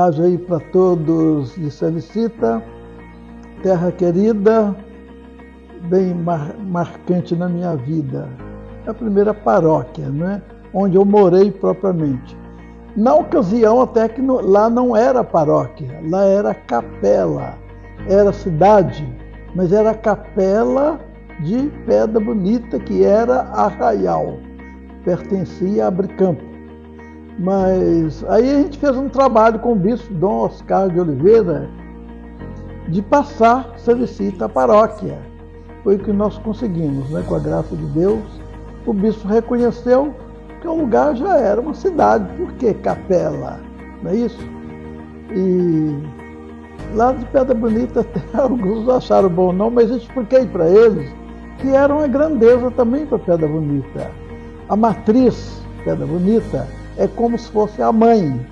Mensagem aí para todos de Sericita, terra querida, bem marcante na minha vida. É a primeira paróquia, né? Onde eu morei propriamente. Na ocasião até que lá não era paróquia, lá era capela, era cidade, mas era capela de Pedra Bonita, que era arraial, pertencia a Abricampo. Mas aí a gente fez um trabalho com o bispo Dom Oscar de Oliveira de passar Sericita à paróquia. Foi o que nós conseguimos, né? Com a graça de Deus. O bispo reconheceu que o lugar já era uma cidade. Por que capela? Não é isso? E lá de Pedra Bonita até alguns acharam bom não, mas eu expliquei para eles que era uma grandeza também para Pedra Bonita. A matriz Pedra Bonita é como se fosse a mãe.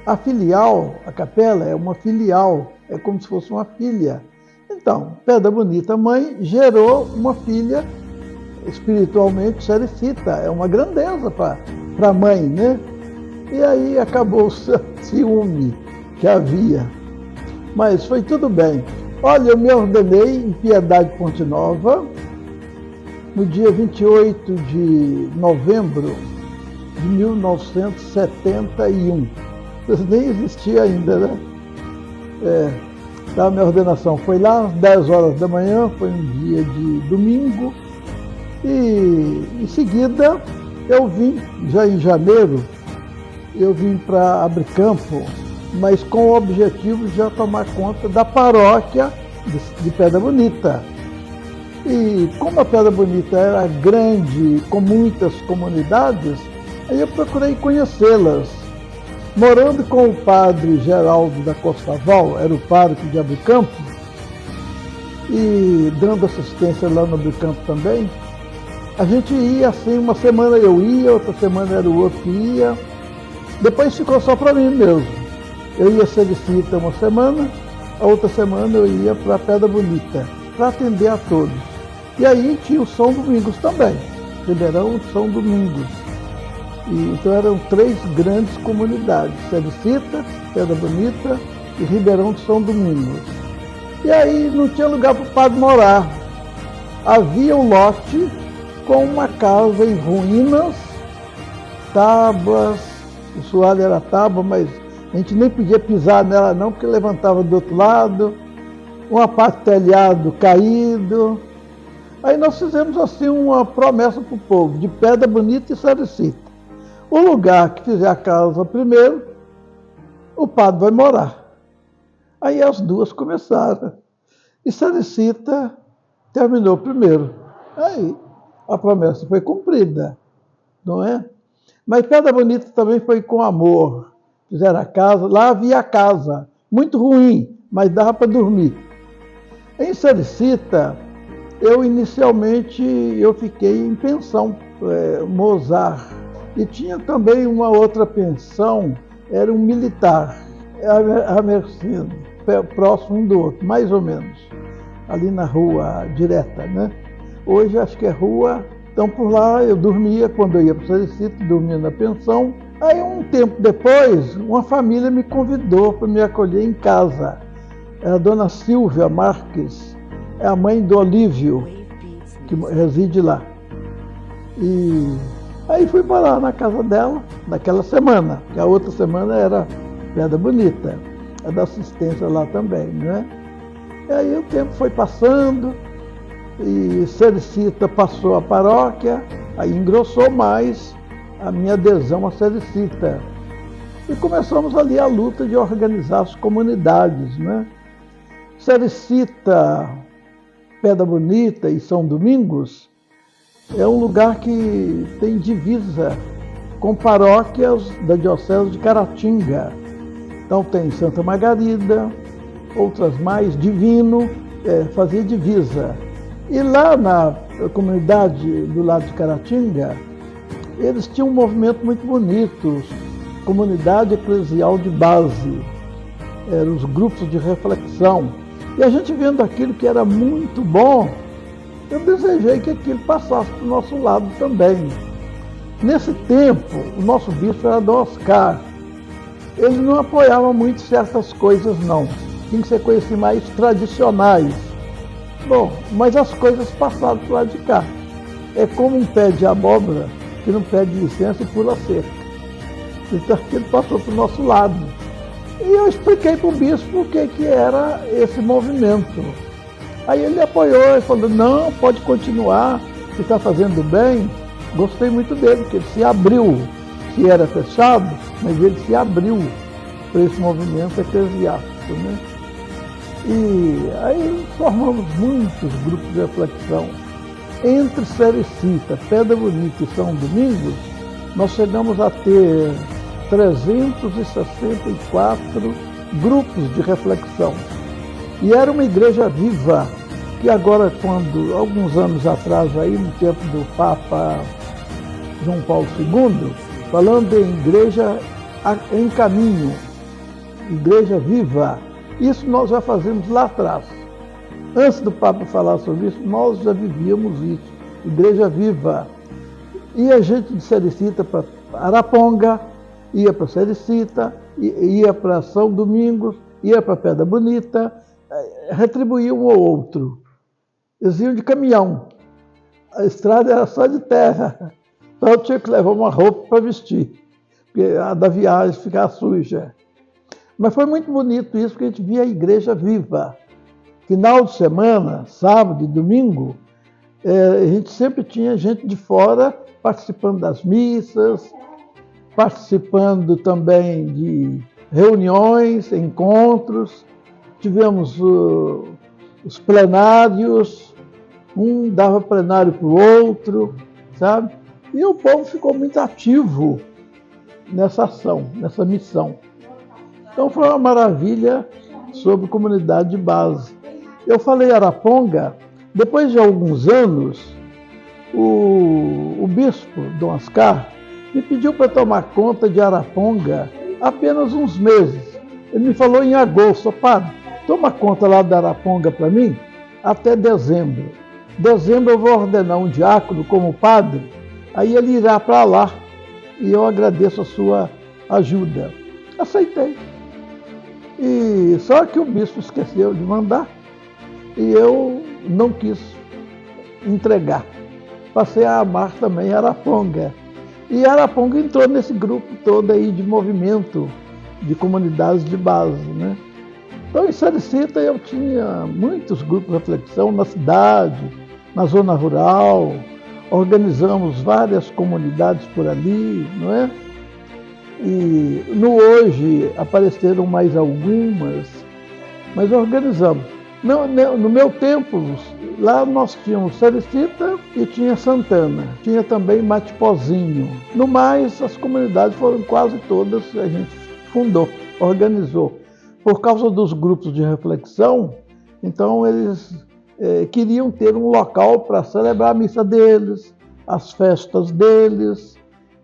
A filial, a capela, é uma filial, é como se fosse uma filha. Então, Pedra Bonita, mãe, gerou uma filha espiritualmente Sericita. É uma grandeza para a mãe, né? E aí acabou o ciúme que havia. Mas foi tudo bem. Olha, eu me ordenei em Piedade Ponte Nova no dia 28 de novembro de 1971. Isso nem existia ainda, né? A minha ordenação foi lá às 10 horas da manhã, foi um dia de domingo, e em seguida eu vim, já em janeiro, eu vim para Abricampo, mas com o objetivo de já tomar conta da paróquia de Pedra Bonita. E como a Pedra Bonita era grande, com muitas comunidades, aí eu procurei conhecê-las. Morando com o padre Geraldo da Costaval, era o pároco de Abricampo, e dando assistência lá no Abricampo também, a gente ia assim, uma semana eu ia, outra semana era o outro que ia, depois ficou só para mim mesmo. Eu ia a Sericita uma semana, a outra semana eu ia para Pedra Bonita, para atender a todos. E aí tinha o São Domingos também, Ribeirão de São Domingos. Então eram 3 grandes comunidades, Sericita, Pedra Bonita e Ribeirão de São Domingos. E aí não tinha lugar para o padre morar. Havia um lote com uma casa em ruínas, tábuas, o soalho era tábua, mas a gente nem podia pisar nela não, porque levantava do outro lado, uma parte telhado caído. Aí nós fizemos assim uma promessa para o povo, de Pedra Bonita e Sericita. O lugar que fizer a casa primeiro, o padre vai morar. Aí as duas começaram. E Sericita terminou primeiro. Aí a promessa foi cumprida, não é? Mas Pedra Bonita também foi com amor. Fizeram a casa, lá havia a casa, muito ruim, mas dava para dormir. Em Sericita, inicialmente eu fiquei em pensão, Mozart. E tinha também uma outra pensão, era um militar, a Mercedes, próximo um do outro, mais ou menos, ali na rua direta, né? Hoje acho que é rua, então por lá eu dormia, quando eu ia para o Sericita, dormia na pensão. Aí um tempo depois, uma família me convidou para me acolher em casa. É a dona Silvia Marques, é a mãe do Olívio, que reside lá. E aí fui parar na casa dela, naquela semana, que a outra semana era Pedra Bonita, é da assistência lá também, né? E aí o tempo foi passando, e Sericita passou a paróquia, aí engrossou mais a minha adesão a Sericita. E começamos ali a luta de organizar as comunidades, né? Sericita, Pedra Bonita e São Domingos é um lugar que tem divisa com paróquias da Diocese de Caratinga. Então tem Santa Margarida, outras mais, Divino, fazia divisa. E lá na comunidade do lado de Caratinga, eles tinham um movimento muito bonito, comunidade eclesial de base, eram os grupos de reflexão. E a gente vendo aquilo que era muito bom, eu desejei que aquilo passasse para o nosso lado também. Nesse tempo, o nosso bispo era Dom Oscar. ele não apoiava muito certas coisas, não. Tinha que ser coisas mais tradicionais. Bom, mas as coisas passaram para lá de cá. É como um pé de abóbora que não pede licença e pula cerca. Então aquilo passou para o nosso lado. E eu expliquei para o bispo o que era esse movimento. Aí ele apoiou e falou, não, pode continuar, você está fazendo bem. Gostei muito dele, porque ele se abriu. Se era fechado, mas ele se abriu para esse movimento eclesiástico, né? E aí formamos muitos grupos de reflexão. Entre Cerecita, Pedra Bonita e São Domingos, nós chegamos a ter 364 grupos de reflexão. E era uma igreja viva, que agora, quando, alguns anos atrás, aí, no tempo do Papa João Paulo II, falando em igreja em caminho, igreja viva, isso nós já fazemos lá atrás. Antes do Papa falar sobre isso, nós já vivíamos isso, igreja viva. E a gente de Cerecita para Araponga, ia para Cerecita, ia para São Domingos, ia para Pedra Bonita, retribuía um ou outro. Eles iam de caminhão, a estrada era só de terra, então eu tinha que levar uma roupa para vestir, porque a da viagem ficava suja. Mas foi muito bonito isso, porque a gente via a igreja viva. Final de semana, sábado e domingo, a gente sempre tinha gente de fora participando das missas, participando também de reuniões, encontros. Tivemos os plenários, um dava plenário para o outro, sabe? E o povo ficou muito ativo nessa ação, nessa missão. Então foi uma maravilha sobre comunidade de base. Eu falei Araponga, depois de alguns anos, o bispo, Dom Oscar, me pediu para tomar conta de Araponga apenas uns meses. Ele me falou em agosto, padre, toma conta lá da Araponga para mim até dezembro. Dezembro eu vou ordenar um diácono como padre, aí ele irá para lá e eu agradeço a sua ajuda. Aceitei. E só que o bispo esqueceu de mandar e eu não quis entregar. Passei a amar também Araponga. E Araponga entrou nesse grupo todo aí de movimento de comunidades de base, né? Então, em Cerecita eu tinha muitos grupos de reflexão na cidade, na zona rural, organizamos várias comunidades por ali, não é? E no hoje apareceram mais algumas, mas organizamos. No meu tempo, lá nós tínhamos Cerecita e tinha Santana. Tinha também Matipozinho. No mais, as comunidades foram quase todas que a gente fundou, organizou. Por causa dos grupos de reflexão, então eles queriam ter um local para celebrar a missa deles, as festas deles.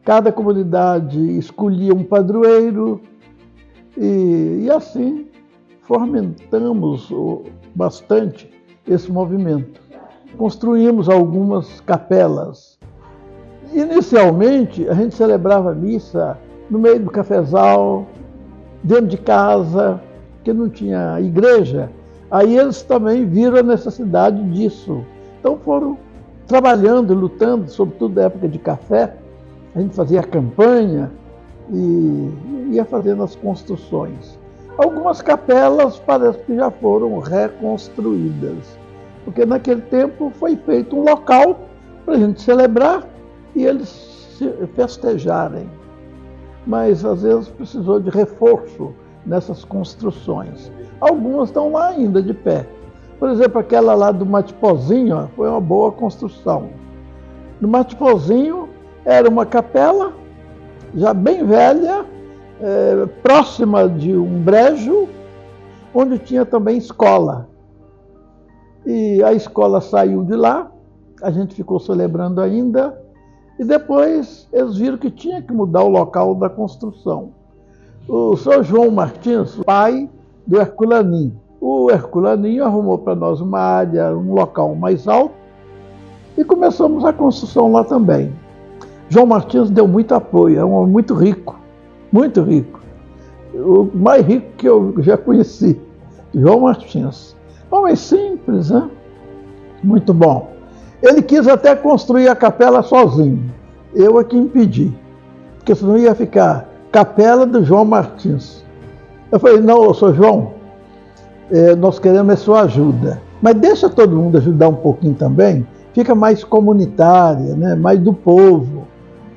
Cada comunidade escolhia um padroeiro e assim fomentamos bastante esse movimento. Construímos algumas capelas. Inicialmente, a gente celebrava a missa no meio do cafezal, dentro de casa, que não tinha igreja. Aí eles também viram a necessidade disso. Então foram trabalhando, lutando, sobretudo na época de café. A gente fazia campanha e ia fazendo as construções. Algumas capelas parece que já foram reconstruídas, porque naquele tempo foi feito um local para a gente celebrar e eles se festejarem. Mas às vezes precisou de reforço nessas construções. Algumas estão lá ainda de pé. Por exemplo, aquela lá do Matipozinho foi uma boa construção. No Matipozinho era uma capela já bem velha, próxima de um brejo, onde tinha também escola. E a escola saiu de lá, a gente ficou celebrando ainda, e depois eles viram que tinha que mudar o local da construção. O Sr. João Martins, pai do Herculaninho. O Herculaninho arrumou para nós uma área, um local mais alto, e começamos a construção lá também. João Martins deu muito apoio, é um homem muito rico, muito rico. o mais rico que eu já conheci, João Martins. Homem simples, né? Muito bom. Ele quis até construir a capela sozinho. Eu é que impedi, porque senão ia ficar Capela do João Martins. Eu falei, não, eu sou João, nós queremos a sua ajuda. Mas deixa todo mundo ajudar um pouquinho também, fica mais comunitária, né? Mais do povo.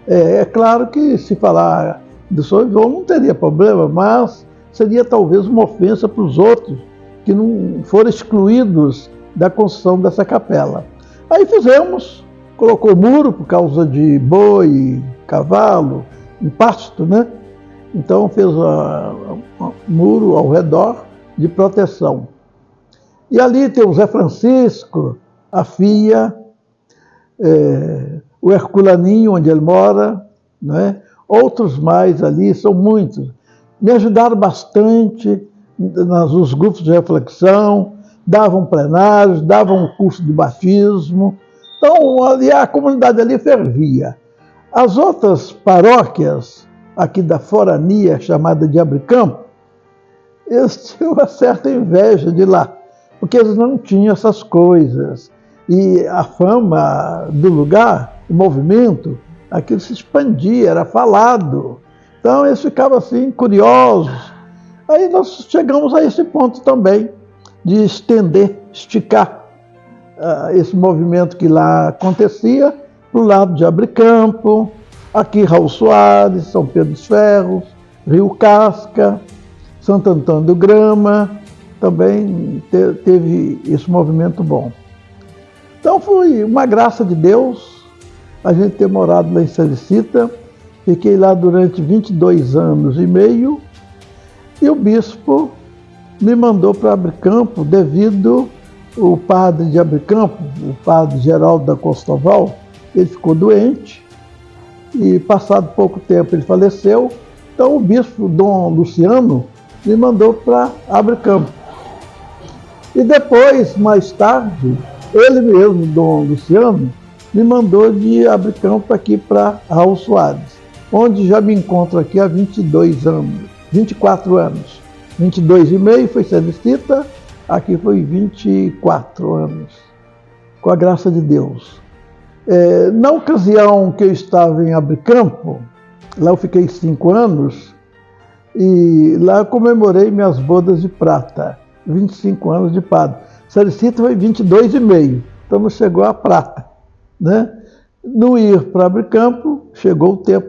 É claro que se falar do São João não teria problema, mas seria talvez uma ofensa para os outros que não foram excluídos da construção dessa capela. Aí fizemos, colocou muro por causa de boi, cavalo, em pasto, né? Então fez um muro ao redor de proteção. E ali tem o Zé Francisco, a Fia, o Herculaninho, onde ele mora, né? Outros mais ali, são muitos. Me ajudaram bastante nos grupos de reflexão, davam plenários, davam um curso de batismo. Então, ali, a comunidade ali fervia. As outras paróquias aqui da forania, chamada de Abricampo, eles tinham uma certa inveja de lá, porque eles não tinham essas coisas. E a fama do lugar, o movimento, aquilo se expandia, era falado. Então eles ficavam assim, curiosos. Aí nós chegamos a esse ponto também, de esticar esse movimento que lá acontecia, para o lado de Abricampo, aqui Raul Soares, São Pedro dos Ferros, Rio Casca, Santo Antônio do Grama, também teve esse movimento bom. Então foi uma graça de Deus a gente ter morado lá em Sericita. Fiquei lá durante 22 anos e meio e o bispo me mandou para Abricampo devido o padre de Abricampo, o padre Geraldo da Costoval, ele ficou doente e passado pouco tempo ele faleceu. Então o bispo Dom Luciano me mandou para Abricampo. E depois, mais tarde, ele mesmo, Dom Luciano, me mandou de Abricampo aqui para Raul Soares, onde já me encontro aqui há 24 anos. 22 e meio foi Sericita, aqui foi 24 anos, com a graça de Deus. Na ocasião que eu estava em Abricampo, lá eu fiquei 5 anos, e lá eu comemorei minhas bodas de prata, 25 anos de padre. Sericita foi 22 e meio, então não chegou a prata, né? No ir para Abricampo, chegou o tempo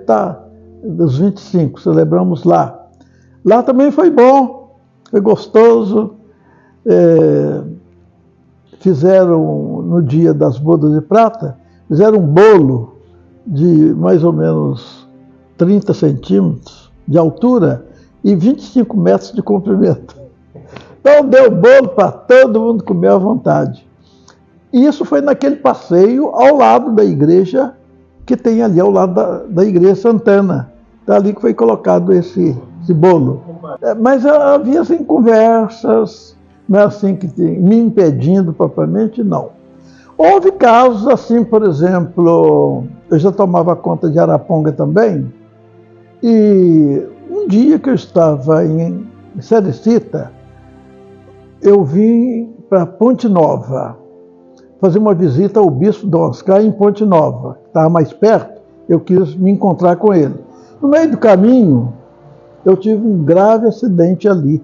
dos 25, celebramos lá. Lá também foi bom, foi gostoso. Fizeram, no dia das bodas de prata, fizeram um bolo de mais ou menos 30 centímetros de altura e 25 metros de comprimento. Então deu bolo para todo mundo comer à vontade. E isso foi naquele passeio ao lado da igreja, que tem ali ao lado da igreja Santana. Então ali que foi colocado esse bolo. Mas havia assim, conversas, não é assim que me impedindo propriamente, não. Houve casos assim, por exemplo, eu já tomava conta de Araponga também, e um dia que eu estava em Sericita, eu vim para Ponte Nova, fazer uma visita ao bispo Dom Oscar em Ponte Nova, que estava mais perto, eu quis me encontrar com ele. No meio do caminho, eu tive um grave acidente ali,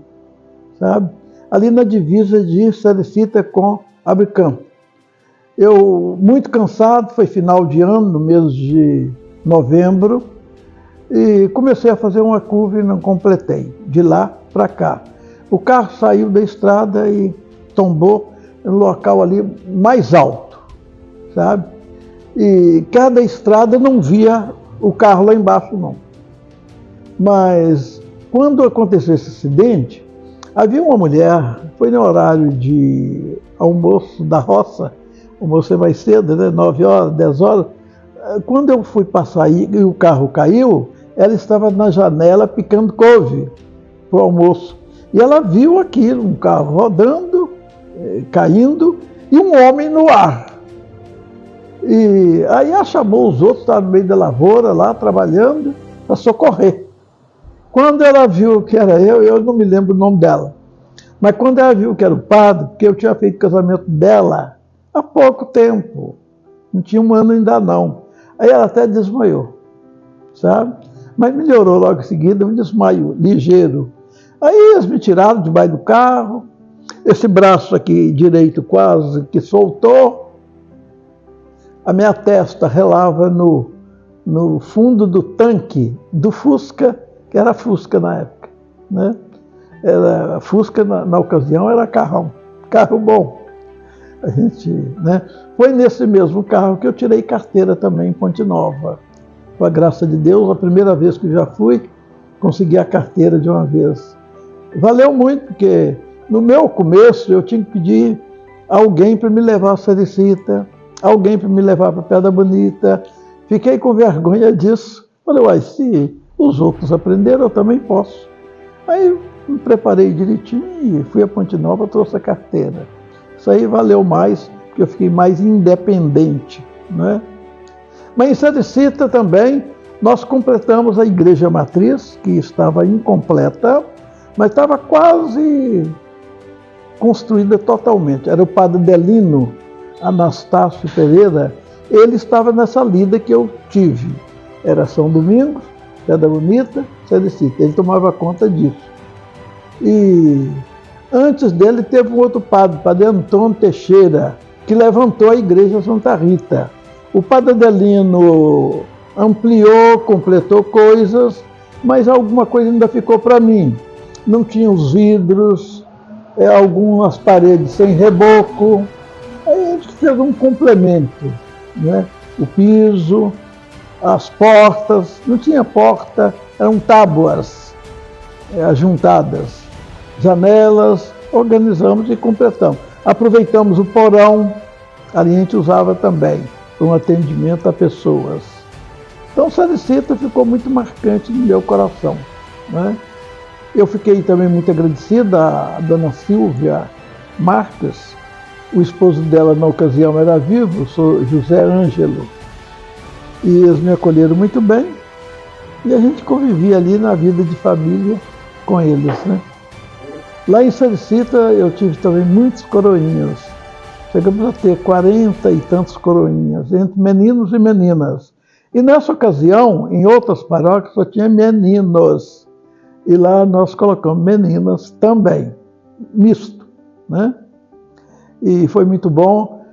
sabe? Ali na divisa de Sericita com Abricampo. Eu, muito cansado, foi final de ano, no mês de novembro, e comecei a fazer uma curva e não completei, de lá para cá. O carro saiu da estrada e tombou no local ali mais alto, sabe? E cada estrada não via o carro lá embaixo, não. Mas quando aconteceu esse acidente, havia uma mulher, foi no horário de almoço da roça, almocei mais cedo, né, 9 horas, 10 horas. Quando eu fui passar e o carro caiu, ela estava na janela picando couve para o almoço. E ela viu aquilo, um carro rodando, caindo, e um homem no ar. E aí ela chamou os outros, estavam no meio da lavoura lá, trabalhando, para socorrer. Quando ela viu que era eu não me lembro o nome dela, mas quando ela viu que era o padre, porque eu tinha feito o casamento dela há pouco tempo, não tinha um ano ainda não, aí ela até desmaiou, sabe? Mas melhorou logo em seguida, um desmaio ligeiro. Aí eles me tiraram debaixo do carro, esse braço aqui direito quase que soltou, a minha testa relava no fundo do tanque do Fusca, que era Fusca na época, né? Era, Fusca na ocasião era carro bom. A gente, né? Foi nesse mesmo carro que eu tirei carteira também em Ponte Nova. Com a graça de Deus, a primeira vez que eu já fui, consegui a carteira de uma vez. Valeu muito, porque no meu começo eu tinha que pedir alguém para me levar a Sericita, alguém para me levar para Pedra Bonita. Fiquei com vergonha disso. Falei, uai, se os outros aprenderam, eu também posso. Aí me preparei direitinho e fui a Ponte Nova, trouxe a carteira. Isso aí valeu mais, porque eu fiquei mais independente, né? Mas em Sericita também, nós completamos a igreja matriz, que estava incompleta, mas estava quase construída totalmente. Era o padre Delino Anastácio Pereira, ele estava nessa lida que eu tive. Era São Domingos, Pedra Bonita, Sericita. Ele tomava conta disso. E antes dele teve um outro padre, padre Antônio Teixeira, que levantou a igreja Santa Rita. O padre Adelino ampliou, completou coisas, mas alguma coisa ainda ficou para mim. Não tinha os vidros, algumas paredes sem reboco. Aí a gente fez um complemento, né? O piso, as portas, não tinha porta, eram tábuas ajuntadas, janelas, organizamos e completamos. Aproveitamos o porão, ali a gente usava também para um atendimento a pessoas. Então, Sericita ficou muito marcante no meu coração, né? Eu fiquei também muito agradecida à dona Silvia Marques, o esposo dela na ocasião era vivo, sou José Ângelo, e eles me acolheram muito bem, e a gente convivia ali na vida de família com eles, né? Lá em Sericita eu tive também muitos coroinhas. Chegamos a ter 40 e tantos coroinhas, entre meninos e meninas. E nessa ocasião, em outras paróquias, só tinha meninos. E lá nós colocamos meninas também, misto, né? E foi muito bom.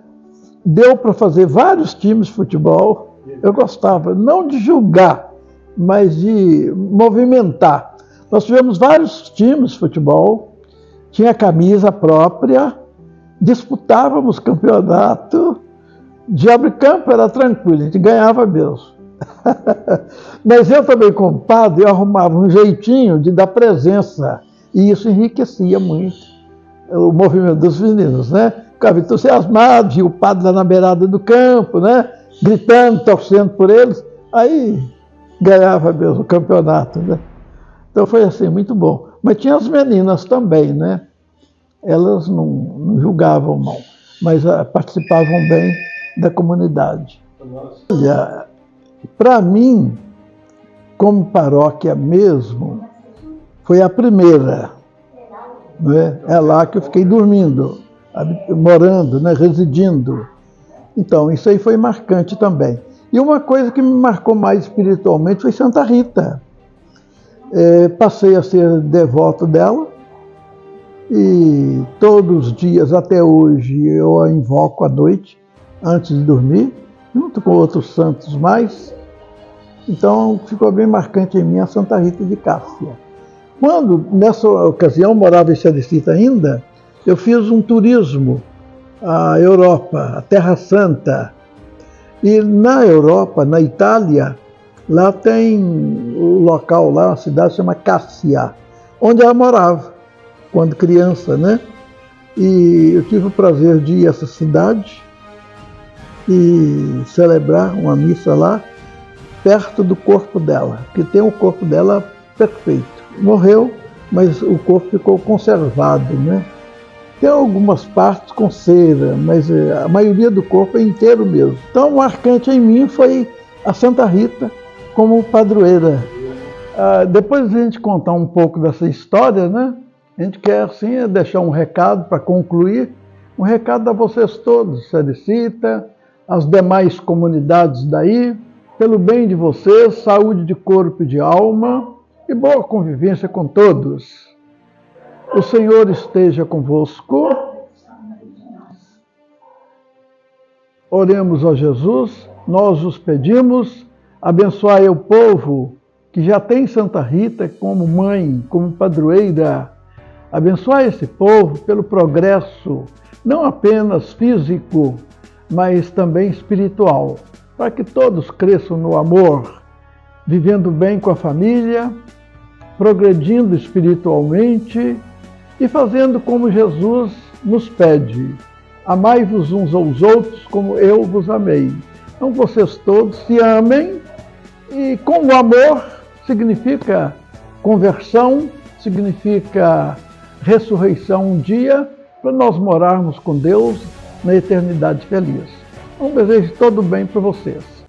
Deu para fazer vários times de futebol. Eu gostava, não de julgar, mas de movimentar. Nós tivemos vários times de futebol, tinha camisa própria, disputávamos campeonato, de abre-campo era tranquilo, a gente ganhava mesmo. Mas eu também, como padre, eu arrumava um jeitinho de dar presença, e isso enriquecia muito o movimento dos meninos, né? Ficava entusiasmado, via o padre lá na beirada do campo, né? Gritando, torcendo por eles, aí ganhava mesmo o campeonato, né? Então foi assim, muito bom. Mas tinha as meninas também, né? Elas não julgavam mal, mas participavam bem da comunidade. Olha, para mim, como paróquia mesmo, foi a primeira. Né? É lá que eu fiquei dormindo, morando, né? Residindo. Então, isso aí foi marcante também. E uma coisa que me marcou mais espiritualmente foi Santa Rita. Passei a ser devoto dela, e todos os dias, até hoje, eu a invoco à noite, antes de dormir, junto com outros santos mais. Então, ficou bem marcante em mim a Santa Rita de Cássia. Quando, nessa ocasião, morava em Sericita ainda, eu fiz um turismo à Europa, à Terra Santa. E na Europa, na Itália, lá tem o local, lá, a cidade se chama Cássia, onde ela morava, quando criança, né? E eu tive o prazer de ir a essa cidade e celebrar uma missa lá, perto do corpo dela, que tem o corpo dela perfeito. Morreu, mas o corpo ficou conservado, né? Tem algumas partes com cera, mas a maioria do corpo é inteiro mesmo. Então, marcante em mim foi a Santa Rita como padroeira Depois de a gente contar um pouco dessa história, né? A gente quer, assim, deixar um recado para concluir, um recado a vocês todos, Sericita, as demais comunidades daí, pelo bem de vocês, saúde de corpo e de alma e boa convivência com todos. O Senhor esteja convosco. Oremos a Jesus, nós os pedimos, abençoai o povo que já tem Santa Rita como mãe, como padroeira. Abençoai esse povo pelo progresso, não apenas físico, mas também espiritual, para que todos cresçam no amor, vivendo bem com a família, progredindo espiritualmente e fazendo como Jesus nos pede. Amai-vos uns aos outros como eu vos amei. Então vocês todos se amem e com o amor significa conversão, significa ressurreição um dia para nós morarmos com Deus na eternidade feliz. Um desejo de todo bem para vocês.